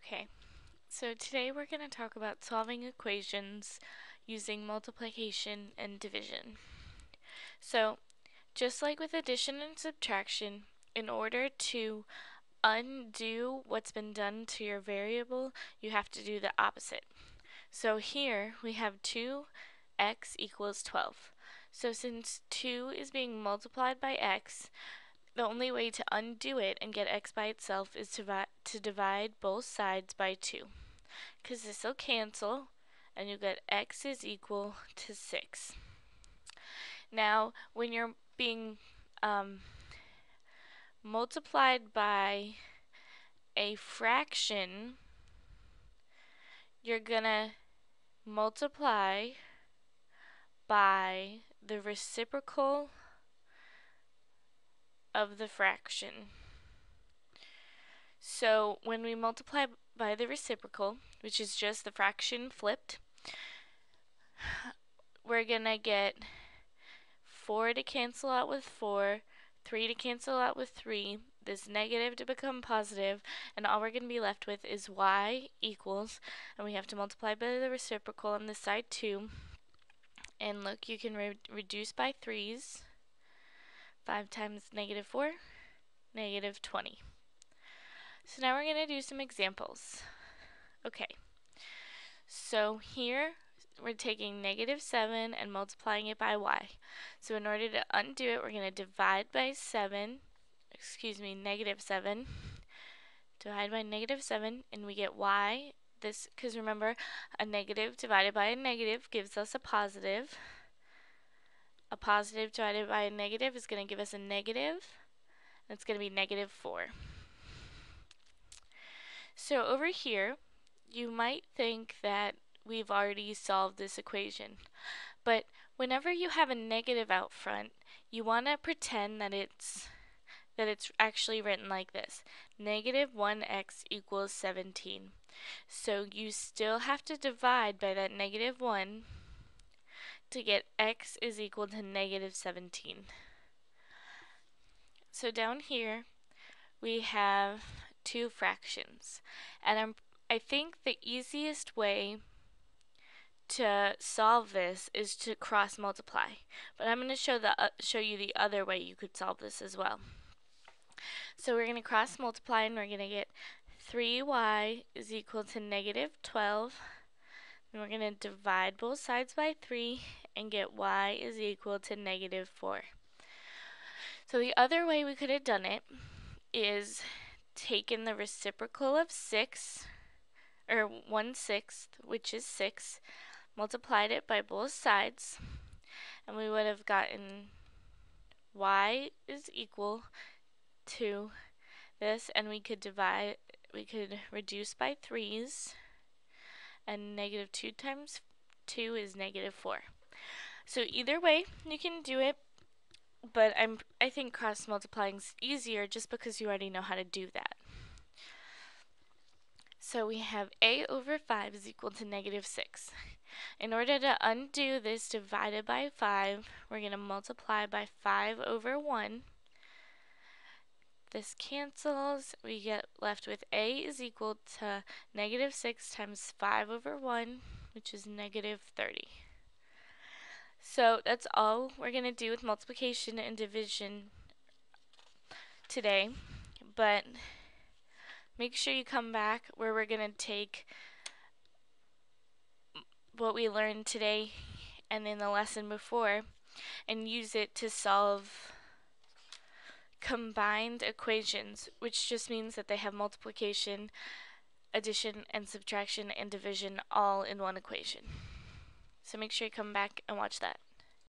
Okay, so today we're going to talk about solving equations using multiplication and division. So, just like with addition and subtraction, in order to undo what's been done to your variable, you have to do the opposite. So here we have 2x equals 12. So since 2 is being multiplied by x, the only way to undo it and get x by itself is to divide both sides by 2. Because this will cancel, and you get x is equal to 6. Now, when you're being multiplied by a fraction, you're going to multiply by the reciprocal of the fraction. So when we multiply by the reciprocal, which is just the fraction flipped, we're going to get 4 to cancel out with 4, 3 to cancel out with 3, this negative to become positive, and all we're going to be left with is y equals, and we have to multiply by the reciprocal on this side too. And look, you can reduce by 3's. 5 times negative 4, negative 20. So now we're going to do some examples. Okay, so here we're taking negative 7 and multiplying it by y. So in order to undo it, we're going to divide by negative 7. Divide by negative 7, and we get y. This, because remember, a negative divided by a negative gives us a positive. A positive divided by a negative is going to give us a negative. And it's going to be negative 4. So over here, you might think that we've already solved this equation. But whenever you have a negative out front, you want to pretend that it's actually written like this. Negative 1x equals 17. So you still have to divide by that negative 1 to get x is equal to negative 17. So down here, we have two fractions. And I think the easiest way to solve this is to cross multiply. But I'm going to show you the other way you could solve this as well. So we're going to cross multiply, and we're going to get 3y is equal to negative 12. And we're going to divide both sides by 3 and get y is equal to negative 4. So the other way we could have done it is taken the reciprocal of 6, or 1/6, which is 6, multiplied it by both sides, and we would have gotten y is equal to this, and we could reduce by 3's, and negative 2 times 2 is negative 4. So either way you can do it, but I think cross multiplying is easier just because you already know how to do that. So we have a over 5 is equal to negative 6. In order to undo this divided by 5, we're going to multiply by 5 over 1. This cancels. We get left with a is equal to negative 6 times 5 over 1, which is negative 30. So that's all we're going to do with multiplication and division today. But make sure you come back where we're going to take what we learned today and in the lesson before and use it to solve combined equations, which just means that they have multiplication, addition, and subtraction and division all in one equation. So make sure you come back and watch that.